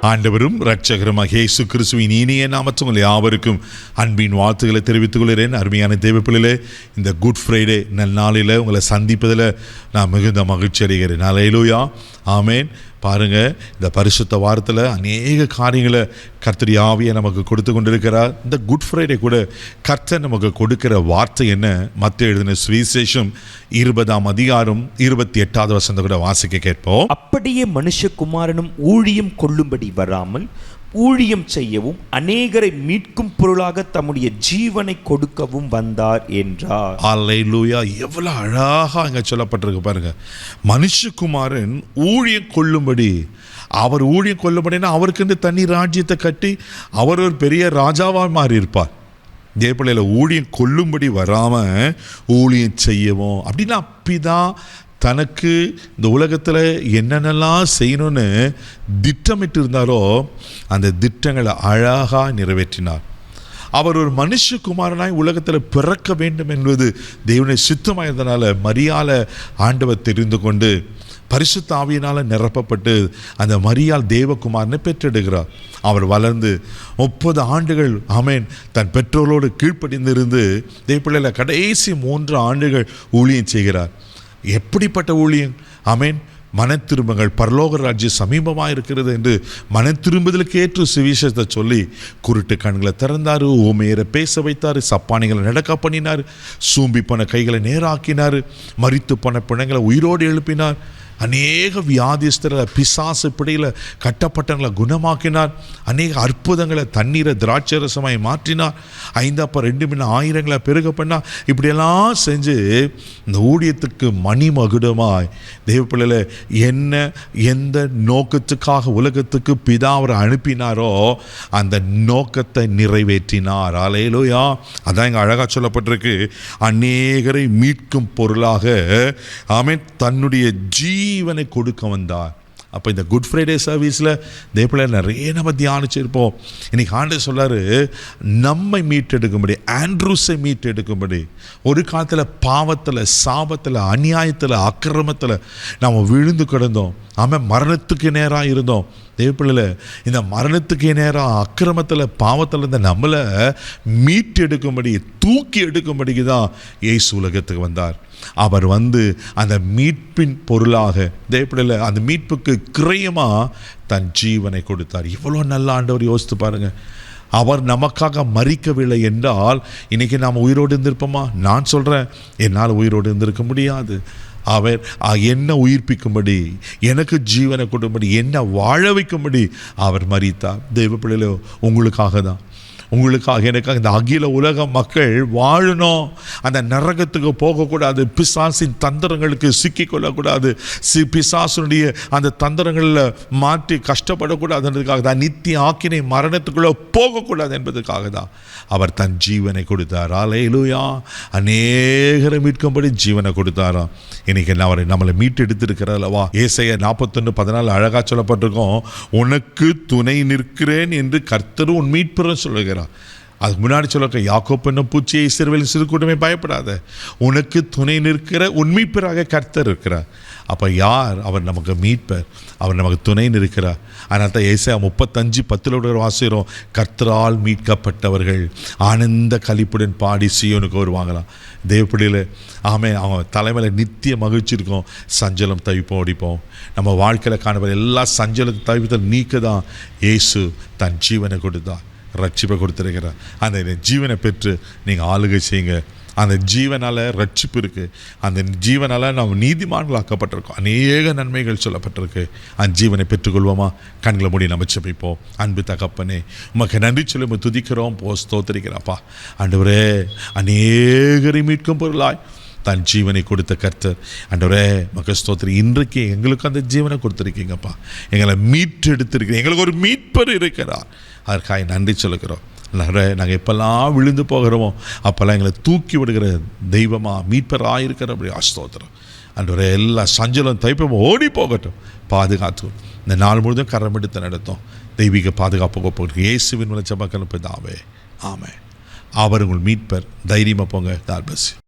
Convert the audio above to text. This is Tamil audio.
ஆண்டவரும் இரட்சகருமாக இயேசு கிறிஸ்துவின் இனிய நாமத்தில் உங்கள் யாவருக்கும் அன்பின் வாழ்த்துக்களை தெரிவித்துக் கொள்கிறேன். அருமையான தேவப்பிள்ளைகளே, இந்த குட் ஃப்ரைடே நன்னாளில் உங்களை சந்திப்பதில் நான் மிகுந்த மகிழ்ச்சி அடைகிறேன். அல்லேலூயா, ஆமேன். பாருங்கள், இந்த பரிசுத்த வாரத்தில் அநேக காரியங்களை கர்த்தர் ஆவியை நமக்கு கொடுத்து கொண்டிருக்கிறார். இந்த குட் ஃப்ரைடே கூட கர்த்தர் நமக்கு கொடுக்கிற வார்த்தை என்ன? மத்தேயு எழுதின சுவிசேஷம் 20ஆம் அதிகாரம் 28வது வசனத்தை கூட வாசிக்க கேட்போம். அப்படியே மனுஷகுமாரனும் ஊழியம் கொள்ளும்படி வராமல் ஊழியம் செய்யவும் அநேகரை மீட்கும் பொருளாக தம்முடைய ஜீவனை கொடுக்கவும் வந்தார் என்றார். அல்லேலூயா, எவ்வளவு அழகா இங்க சொல்லப்பட்டிருக்கு பாருங்க. மனுஷகுமாரன் ஊழியம் கொள்ளும்படி, அவர் ஊழியம் கொள்ளும்படினா அவருக்கு தனி ராஜ்யத்தை கட்டி அவர் ஒரு பெரிய ராஜாவாக மாறி இருப்பார். தேவப்பிள்ளையில ஊழியம் கொள்ளும்படி வராம ஊழியம் செய்யவும் அப்படின்னா பிதா தனக்கு இந்த உலகத்தில் என்னென்னலாம் செய்யணும்னு திட்டமிட்டு இருந்தாரோ அந்த திட்டங்களை அழகாக நிறைவேற்றினார். அவர் ஒரு மனுஷகுமாரனாய் உலகத்தில் பிறக்க வேண்டும் என்பது தேவனுடைய சித்தமாக இருந்தனால மரியாளை ஆண்டவர் தெரிந்து கொண்டு பரிசுத்த ஆவியினால் நிரப்பப்பட்டு அந்த மரியாள் தேவகுமாரனை பெற்றெடுக்கிறார். அவர் வளர்ந்து 30 ஆண்டுகள் ஆமேன் தன் பெற்றோரோடு கீழ்ப்படிந்திருந்து தேவப்பிள்ளையில கடைசி 3 ஆண்டுகள் ஊழியம் செய்கிறார். எப்படிப்பட்ட ஊழியம்! ஆமேன். மன திரும்புங்கள், பரலோக ராஜ்யம் சமீபமாக இருக்கிறது என்று மன திரும்புதலுக்கு ஏற்ற சுவிசேஷத்தை சொல்லி குருட்டு கண்களை திறந்தார், ஊமையரை பேச வைத்தார், சப்பானிகளை நடக்க பண்ணினார், சூம்பி போன கைகளை நேராக்கினார், மரித்து போன பிணங்களை உயிரோடு எழுப்பினார், அநேக வியாதிஸ்தரை பிசாசு பிடியில் கட்டப்பட்டங்களை குணமாக்கினார், அநேக அற்புதங்களை தண்ணீரை திராட்சரசமாய் மாற்றினார், 5 ஆயிரங்களை பெருக பண்ணார். இப்படியெல்லாம் செஞ்சு இந்த ஊழியத்துக்கு மணிமகுடமாய் தேவப்பிள்ளையில என்ன எந்த நோக்கத்துக்காக உலகத்துக்கு பிதா அவரை அனுப்பினாரோ அந்த நோக்கத்தை நிறைவேற்றினார். அல்லேலூயா, அதான் இங்கே அழகாக சொல்லப்பட்டிருக்கு. அநேகரை மீட்கும் பொருளாக ஆமென் தன்னுடைய ஜீவனை கொடுக்க வந்தார். அப்போ இந்த குட் ஃப்ரைடே சர்வீஸில் தேவப்பிள்ளை நிறைய நம்ம தியானிச்சிருப்போம். இன்னைக்கு ஆண்டவர் சொல்றாரு, நம்மை மீட்டெடுக்கும்படி, ஆண்ட்ரூஸை மீட்டெடுக்கும்படி. ஒரு காலத்தில் பாவத்தில், சாபத்தில், அநியாயத்தில், அக்கிரமத்தில் நாம் விழுந்து கிடந்தோம். ஆமாம், மரணத்துக்கு நேராக இருந்தோம். தேவப்பிள்ளையில் இந்த மரணத்துக்கு நேராக அக்கிரமத்தில், பாவத்தில் இருந்த நம்மளை மீட்டெடுக்கும்படி, தூக்கி எடுக்கும்படிக்கு தான் இயேசு உலகத்துக்கு வந்தார். அவர் வந்து அந்த மீட்பின் பொருளாக தேவப்பிள்ளையில் அந்த மீட்புக்கு கிரயமாக தன் ஜீவனை கொடுத்தார். இவ்வளோ நல்ல ஆண்டவர், யோசித்து பாருங்கள். அவர் நமக்காக மரிக்கவில்லை என்றால் இன்றைக்கி நாம் உயிரோடு இருந்திருப்போமா? நான் சொல்கிறேன், என்னால் உயிரோடு இருந்திருக்க முடியாது. அவர் என்ன உயிர்ப்பிக்கும்படி, எனக்கு ஜீவனை கொடுக்கும்படி, என்ன வாழ வைக்கும்படி அவர் மரித்தார். தேவப்பிள்ளையில உங்களுக்காக தான், உங்களுக்காக, எனக்காக. இந்த அகில உலக மக்கள் வாழணும், அந்த நரகத்துக்கு போகக்கூடாது, பிசாசின் தந்திரங்களுக்கு சிக்கிக்கொள்ளக்கூடாது, பிசாசுடைய அந்த தந்திரங்களில் மாற்றி கஷ்டப்படக்கூடாதுன்றதுக்காக தான், நித்திய ஆக்கினை மரணத்துக்குள்ளே போகக்கூடாது என்பதற்காக தான் அவர் தன் ஜீவனை கொடுத்தார். அல்லேலூயா, அநேகரை மீட்கும்படி ஜீவனை கொடுத்தாராம். இன்னைக்கு அவரை நம்மளை மீட்டு எடுத்திருக்கிறார் அல்லவா? ஏசாயா 41:14 அழகாக சொல்லப்பட்டிருக்கோம், உனக்கு துணை நிற்கிறேன் என்று கர்த்தர் உன் மீட்பர் சொல்லுகிறார். அதுக்கு முன்னாடி சொல்ல, யாக்கோப்பு என்னும் பூச்சியை இஸ்ரவேலின் சிறு கூட்டமே பயப்படாத, உனக்கு துணை நிற்கிற உண்மைப்பராக கர்த்தர் இருக்கிறார். அப்போ யார்? அவர் நமக்கு மீட்பர், அவர் நமக்கு துணை நிற்கிறார். அதனால தான் ஏசாயா 35:10 வாசிக்கிறோம், கர்த்தரால் மீட்கப்பட்டவர்கள் ஆனந்த களிப்புடன் பாடி சீயோனுக்கு வருவாங்களாம். தேவப்பிள்ளையில் ஆமே, அவங்க தலைமையில் நித்திய மகிழ்ச்சி இருக்கும். சஞ்சலம் தவிப்போம், ஓடிப்போம். நம்ம வாழ்க்கையில் காணப்படுற எல்லா சஞ்சலத்தை தவிப்பதை நீக்க தான் இயேசு தன் ஜீவனை கொடுத்தார், ரட்சிப்பை கொடுத்துருக்கிறார். அந்த ஜீவனை பெற்று நீங்கள் ஆளுகை செய்யுங்க. அந்த ஜீவனால் ரட்சிப்பு இருக்குது, அந்த ஜீவனால் நாம் நீதிமான்களாக்கப்பட்டிருக்கோம், அநேக நன்மைகள் சொல்லப்பட்டிருக்கு. அந்த ஜீவனை பெற்றுக்கொள்வோமா? கண்களை மூடி நம்ம ஜெபிப்போம். அன்பு தகப்பனே, உமக்கு நன்றி சொல்லி துதிக்கிறோம், ஸ்தோத்திரிக்கிறப்பா. ஆண்டவரே, அநேகரை மீட்கும் பொருளாய் தன் ஜீவனை கொடுத்த கர்த்தர், ஆண்டவரே மக ஸ்தோத்திரி. இன்றைக்கு எங்களுக்கு அந்த ஜீவனை கொடுத்துருக்கீங்கப்பா, எங்களை மீட்டு எடுத்திருக்கீங்க, எங்களுக்கு ஒரு மீட்பர் இருக்கிறார். அதற்காக நன்றி சொல்லுகிறோம். நாங்கள் எப்பெல்லாம் விழுந்து போகிறோமோ அப்போல்லாம் எங்களை தூக்கி விடுகிற தெய்வமாக மீட்பராக இருக்கிற அப்படி ஸ்தோத்திரம். ஆண்டவரே, எல்லா சஞ்சலம் தைப்பமும் ஓடி போகட்டும், பாதுகாத்து இந்த நாள் முழுதும் கரம் எடுத்து நடத்தும். தெய்வீக பாதுகாப்பு போகிறோம் இயேசுவின் மூலம் ஜெபக்கணும் பிதாவே, ஆமென். அவர் உங்கள் மீட்பர். தைரியமாக போங்க. God bless you.